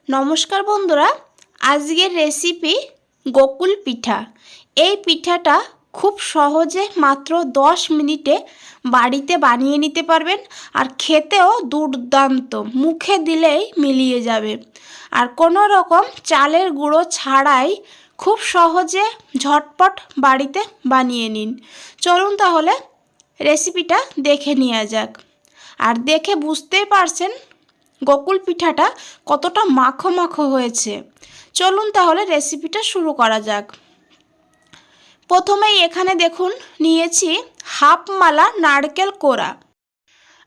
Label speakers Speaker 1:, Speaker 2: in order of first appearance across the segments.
Speaker 1: নমস্কার বন্ধুরা, আজকের রেসিপি গোকুল পিঠা। এই পিঠাটা খুব সহজে মাত্র 10 মিনিটে বাড়িতে বানিয়ে নিতে পারবেন, আর খেতেও দুর্দান্ত, মুখে দিলেই মিলিয়ে যাবে। আর কোনো রকম চালের গুঁড়ো ছাড়াই খুব সহজে ঝটপট বাড়িতে বানিয়ে নিন। চলুন তাহলে রেসিপিটা দেখে নেওয়া যাক। আর দেখে বুঝতেই পারছেন গোকুল পিঠাটা কতটা মাখো মাখো হয়েছে। চলুন তাহলে রেসিপিটা শুরু করা যাক। প্রথমেই এখানে দেখুন নিয়েছি হাফ মালা নারকেল কোড়া।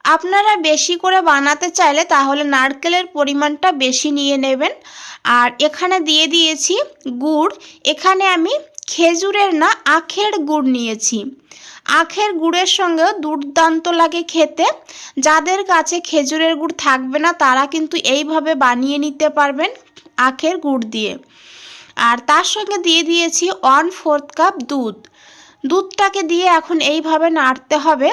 Speaker 1: আপনারা বেশি করে বানাতে চাইলে তাহলে নারকেলের পরিমাণটা বেশি নিয়ে নেবেন। আর এখানে দিয়ে দিয়েছি গুড়। এখানে আমি খেজুরের না, আখের গুড় নিয়েছি। আখের গুড়ের সঙ্গেও দুর্দান্ত লাগে খেতে। যাদের কাছে খেজুরের গুড় থাকবে না তারা কিন্তু এইভাবে বানিয়ে নিতে পারবেন আখের গুড় দিয়ে। আর তার সঙ্গে দিয়ে দিয়েছি 1/4 কাপ দুধ। দুধটাকে দিয়ে এখন এইভাবে নাড়তে হবে।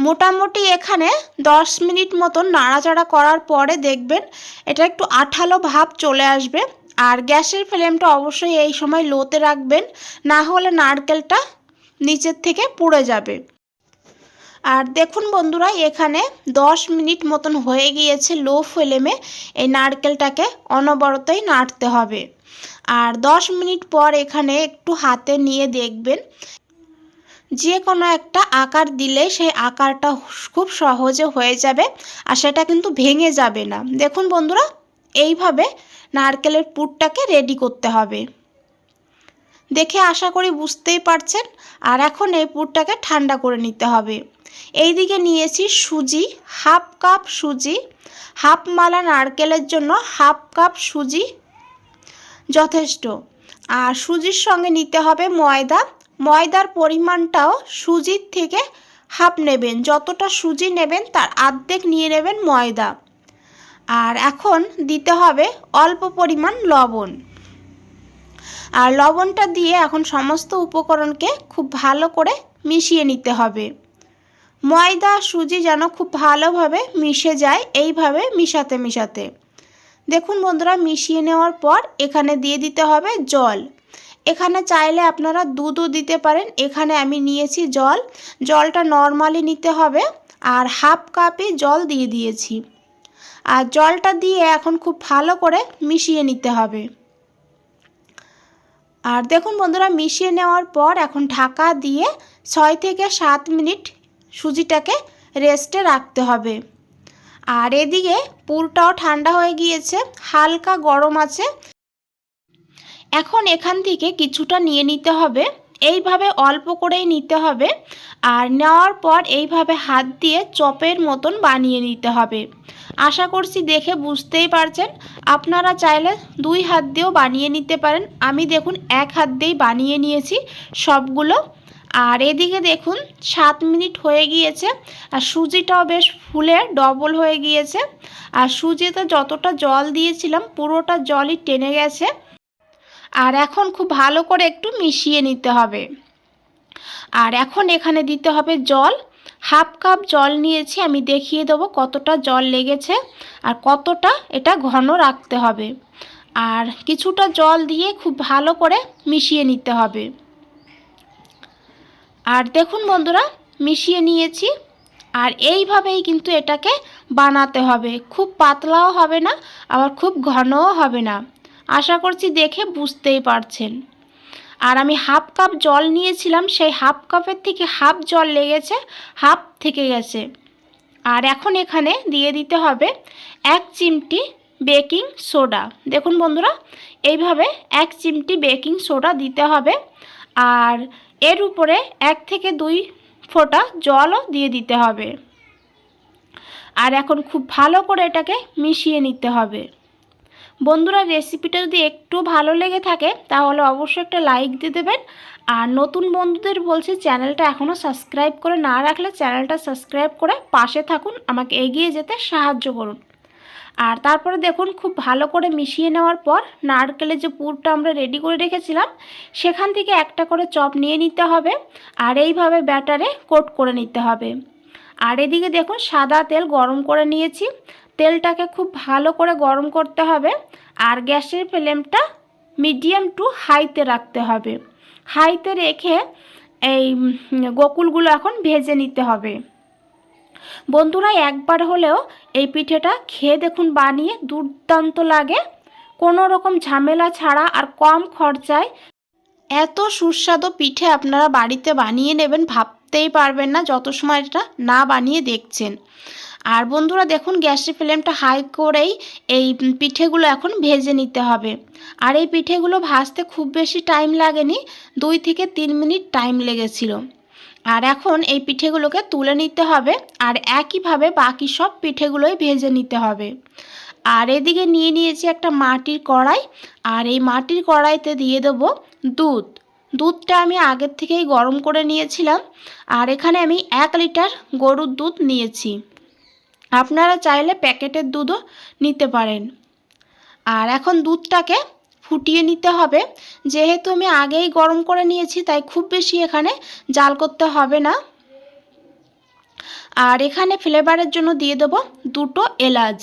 Speaker 1: মোটামুটি এখানে 10 মিনিট মতন নাড়াচাড়া করার পরে দেখবেন এটা একটু আঠালো ভাব চলে আসবে। আর গ্যাসের ফ্লেমটা অবশ্যই এই সময় লোতে রাখবেন, না হলে নারকেলটা নিচের থেকে পুড়ে যাবে। আর দেখুন বন্ধুরা, এখানে 10 মিনিট মতন হয়ে গিয়েছে লো ফ্লেমে। এই নারকেলটাকে অনবরতই নাড়তে হবে। আর 10 মিনিট পর এখানে একটু হাতে নিয়ে দেখবেন যে কোনো একটা আকার দিলে সেই আকারটা খুব সহজে হয়ে যাবে, আর সেটা কিন্তু ভেঙে যাবে না। দেখুন বন্ধুরা, এইভাবে নারকেলের পুরটাকে রেডি করতে হবে। দেখে আশা করি বুঝতেই পারছেন। আর এখন এই পুরটাকে ঠান্ডা করে নিতে হবে। এইদিকে নিয়েছি সুজি, হাফ কাপ সুজি। হাফ মালা নারকেলের জন্য হাফ কাপ সুজি যথেষ্ট। আর সুজির সঙ্গে নিতে হবে ময়দা। ময়দার পরিমাণটাও সুজির থেকে হাফ নেবেন। যতটা সুজি নেবেন তার অর্ধেক নিয়ে নেবেন ময়দা। আর এখন দিতে হবে অল্প পরিমাণ লবণ। আর লবণটা দিয়ে এখন সমস্ত উপকরণকে খুব ভালো করে মিশিয়ে নিতে হবে। ময়দা সুজি যেন খুব ভালোভাবে মিশে যায়, এইভাবে মিশাতে মিশাতে। দেখুন বন্ধুরা, মিশিয়ে নেওয়ার পর এখানে দিয়ে দিতে হবে জল। এখানে চাইলে আপনারা দুধও দিতে পারেন। এখানে আমি নিয়েছি জল। জলটা নর্মালি নিতে হবে। আর হাফ কাপে জল দিয়ে দিয়েছি। আর জলটা দিয়ে এখন খুব ভালো করে মিশিয়ে নিতে হবে। আর দেখুন বন্ধুরা, মিশিয়ে নেওয়ার পর এখন ঢাকা দিয়ে 6 থেকে 7 মিনিট সুজিটাকে রেস্টে রাখতে হবে। আর এদিকে পুরটাও ঠান্ডা হয়ে গিয়েছে, হালকা গরম আছে। এখন এখান থেকে কিছুটা নিয়ে নিতে হবে। এইভাবে অল্প করেই নিতে হবে। আর নেওয়ার পর এইভাবে হাত দিয়ে চপের মতন বানিয়ে নিতে হবে। আশা করছি দেখে বুঝতেই পারছেন। আপনারা চাইলে 2 হাত দিয়েও বানিয়ে নিতে পারেন। আমি দেখুন 1 হাত দিয়েই বানিয়ে নিয়েছি সবগুলো। আর এদিকে দেখুন 7 মিনিট হয়ে গিয়েছে। আর সুজিটাও বেশ ফুলে ডবল হয়ে গিয়েছে। আর সুজিতে যতটা জল দিয়েছিলাম পুরোটা জলই টেনে গেছে। আর এখন খুব ভালো করে একটু মিশিয়ে নিতে হবে। আর এখন এখানে দিতে হবে জল। হাফ কাপ জল নিয়েছি, আমি দেখিয়ে দেবো কতটা জল লেগেছে আর কতটা এটা ঘন রাখতে হবে। আর কিছুটা জল দিয়ে খুব ভালো করে মিশিয়ে নিতে হবে। আর দেখুন বন্ধুরা, মিশিয়ে নিয়েছি। আর এইভাবেই কিন্তু এটাকে বানাতে হবে। খুব পাতলাও হবে না, আবার খুব ঘনও হবে না। আশা করছি দেখে বুঝতেই পারছেন। আর আমি হাফ কাপ জল নিয়েছিলাম, সেই হাফ কাপের থেকে হাফ জল লেগেছে, হাফ থেকে গেছে। আর এখন এখানে দিয়ে দিতে হবে 1 চিমটি বেকিং সোডা। দেখুন বন্ধুরা, এইভাবে 1 চিমটি বেকিং সোডা দিতে হবে। আর এর উপরে 1 থেকে 2 ফোঁটা জলও দিয়ে দিতে হবে। আর এখন খুব ভালো করে এটাকে মিশিয়ে নিতে হবে। বন্ধুরা, রেসিপিটা যদি একটু ভালো লেগে থাকে তাহলে অবশ্যই একটা লাইক দিয়ে দেবেন। আর নতুন বন্ধুদের বলছি, চ্যানেলটা এখনও সাবস্ক্রাইব করে না রাখলে চ্যানেলটা সাবস্ক্রাইব করে পাশে থাকুন, আমাকে এগিয়ে যেতে সাহায্য করুন। আর তারপরে দেখুন খুব ভালো করে মিশিয়ে নেওয়ার পর নারকেলের যে পুরটা আমরা রেডি করে রেখেছিলাম সেখান থেকে একটা করে চপ নিয়ে নিতে হবে। আর এইভাবে ব্যাটারে কোট করে নিতে হবে। আর এদিকে দেখুন সাদা তেল গরম করে নিয়েছি। তেলটাকে খুব ভালো করে গরম করতে হবে আর গ্যাসের ফ্লেমটা মিডিয়াম টু হাইতে রাখতে হবে। হাইতে রেখে এই গোকুলগুলো এখন ভেজে নিতে হবে। বন্ধুরা একবার হলেও এই পিঠেটা খেয়ে দেখুন, বানিয়ে দুর্দান্ত লাগে, কোনো রকম ঝামেলা ছাড়া আর কম খরচায় এত সুস্বাদু পিঠে আপনারা বাড়িতে বানিয়ে নেবেন, ভাবতেই পারবেন না যত সময় এটা না বানিয়ে দেখছেন। আর বন্ধুরা দেখুন, গ্যাসের ফ্লেমটা হাই করেই এই পিঠেগুলো এখন ভেজে নিতে হবে। আর এই পিঠেগুলো ভাজতে খুব বেশি টাইম লাগেনি, 2 থেকে 3 মিনিট টাইম লেগেছিল। আর এখন এই পিঠেগুলোকে তুলে নিতে হবে আর একইভাবে বাকি সব পিঠেগুলোই ভেজে নিতে হবে। আর এদিকে নিয়ে নিয়েছি একটা মাটির কড়াই, আর এই মাটির কড়াইতে দিয়ে দেবো দুধ। দুধটা আমি আগের থেকেই গরম করে নিয়েছিলাম। আর এখানে আমি 1 লিটার গরুর দুধ নিয়েছি, আপনারা চাইলে প্যাকেটের দুধও নিতে পারেন। আর এখন দুধটাকে ফুটিয়ে নিতে হবে। যেহেতু আমি আগেই গরম করে নিয়েছি তাই খুব বেশি এখানে জাল করতে হবে না। আর এখানে ফ্লেভারের জন্য দিয়ে দেবো 2টো এলাচ।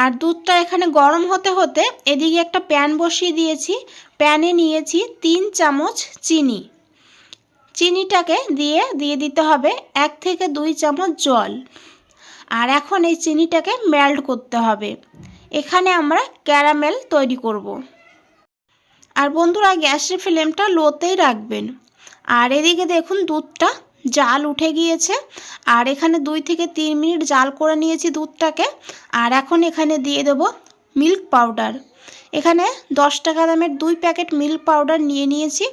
Speaker 1: আর দুধটা এখানে গরম হতে হতে এদিকে একটা প্যান বসিয়ে দিয়েছি। প্যানে নিয়েছি 3 চামচ চিনি। চিনিটাকে দিয়ে দিতে হবে 1 থেকে 2 চামচ জল। আর এখন এই চিনিটাকে মেল্ট করতে হবে। এখানে আমরা ক্যারামেল তৈরি করব। আর বন্ধুরা গ্যাসের ফ্লেমটা লোতেই রাখবেন। আর এদিকে দেখুন দুধটা জাল উঠে গিয়েছে। আর এখানে 2 থেকে 3 মিনিট জাল করে নিয়েছি দুধটাকে। আর এখন এখানে দিয়ে দেব মিল্ক পাউডার। এখানে 10 টাকা দামের 2 প্যাকেট মিল্ক পাউডার নিয়ে নিয়েছি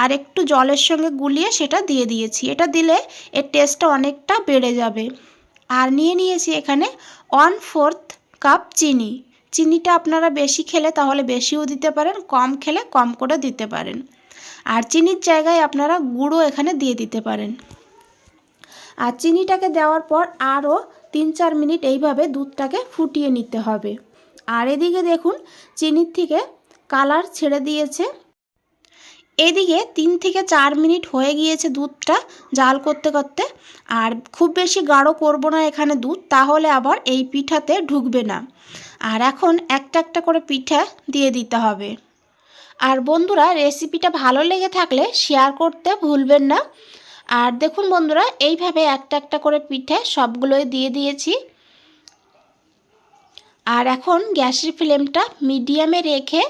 Speaker 1: আর একটু জলের সঙ্গে গুলিয়ে সেটা দিয়ে দিয়েছি। এটা দিলে এর টেস্টটা অনেকটা বেড়ে যাবে। আর নিয়ে নিয়েছি এখানে 1/4 কাপ চিনি। চিনিটা আপনারা বেশি খেলে তাহলে বেশিও দিতে পারেন, কম খেলে কম করে দিতে পারেন। আর চিনির জায়গায় আপনারা গুঁড়ো এখানে দিয়ে দিতে পারেন। আর চিনিটাকে দেওয়ার পর আরও 3-4 মিনিট এইভাবে দুধটাকে ফুটিয়ে নিতে হবে। আর এদিকে দেখুন চিনির থেকে কালার ছেড়ে দিয়েছে। এদিকে 3 থেকে 4 মিনিট হয়ে গিয়েছে দুধটা জাল করতে করতে। আর খুব বেশি গাঢ় করব না এখানে দুধ, তাহলে আবার এই পিঠাতে ঢুকবে না। আর এখন একটা একটা করে পিঠা দিয়ে দিতে হবে। আর বন্ধুরা রেসিপিটা ভালো লেগে থাকলে শেয়ার করতে ভুলবেন না। আর দেখুন বন্ধুরা এইভাবে একটা একটা করে পিঠে সবগুলোই দিয়ে দিয়েছি। আর এখন গ্যাসের ফ্লেমটা মিডিয়ামে রেখে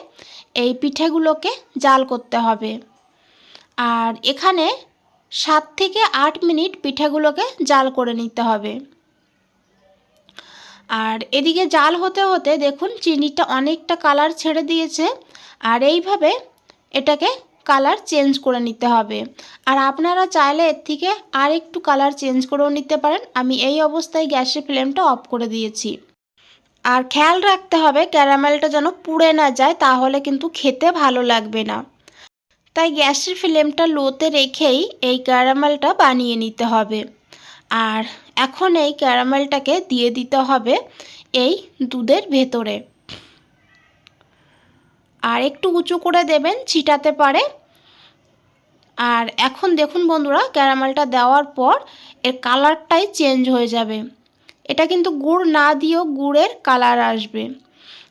Speaker 1: এই পিঠেগুলোকে জাল করতে হবে। আর এখানে 7 থেকে 8 মিনিট পিঠেগুলোকে জাল করে নিতে হবে। আর এদিকে জাল হতে হতে দেখুন চিনিটা অনেকটা কালার ছেড়ে দিয়েছে। আর এইভাবে এটাকে কালার চেঞ্জ করে নিতে হবে। আর আপনারা চাইলে এর থেকে আর একটু কালার চেঞ্জ করেও নিতে পারেন। আমি এই অবস্থায় গ্যাসের ফ্লেমটা অফ করে দিয়েছি। আর খেয়াল রাখতে হবে ক্যারামেলটা যেন পুড়ে না যায়, তাহলে কিন্তু খেতে ভালো লাগবে না। তাই গ্যাসের ফ্লেমটা লোতে রেখেই এই ক্যারামেলটা বানিয়ে নিতে হবে। আর এখন এই ক্যারামেলটাকে দিয়ে দিতে হবে এই দুধের ভেতরে। আর একটু উঁচু করে দেবেন, ছিটাতে পারে। আর এখন দেখুন বন্ধুরা ক্যারামেলটা দেওয়ার পর এর কালারটাই চেঞ্জ হয়ে যাবে। এটা কিন্তু গুড় না দিয়েও গুড়ের কালার আসবে।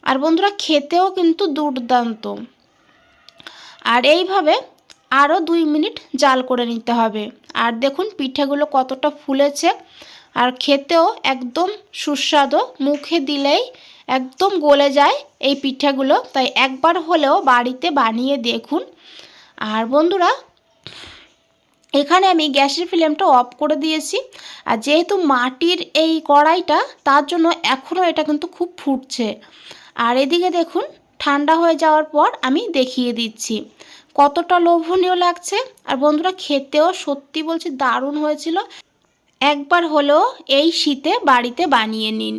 Speaker 1: আর বন্ধুরা খেতেও কিন্তু দুর্দান্ত। আর এইভাবে আরও 2 মিনিট জাল করে নিতে হবে। আর দেখুন পিঠেগুলো কতটা ফুলেছে আর খেতেও একদম সুস্বাদু, মুখে দিলেই একদম গলে যায় এই পিঠেগুলো। তাই একবার হলেও বাড়িতে বানিয়ে দেখুন। আর বন্ধুরা এখানে আমি গ্যাসের ফ্লেমটা অফ করে দিয়েছি। আর যেহেতু মাটির এই কড়াইটা, তার জন্য এখনও এটা কিন্তু খুব ফুটছে। আর এদিকে দেখুন ঠান্ডা হয়ে যাওয়ার পর আমি দেখিয়ে দিচ্ছি কতটা লোভনীয় লাগছে। আর বন্ধুরা খেতেও সত্যি বলছি দারুণ হয়েছিল। একবার হলেও এই শীতে বাড়িতে বানিয়ে নিন।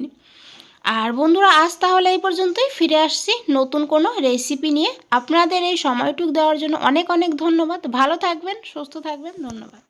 Speaker 1: আর বন্ধুরা আজ তাহলে এই পর্যন্তই, ফিরে আসছি নতুন কোনো রেসিপি নিয়ে। আপনাদের এই সময়টুকু দেওয়ার জন্য অনেক অনেক ধন্যবাদ। ভালো থাকবেন, সুস্থ থাকবেন, ধন্যবাদ।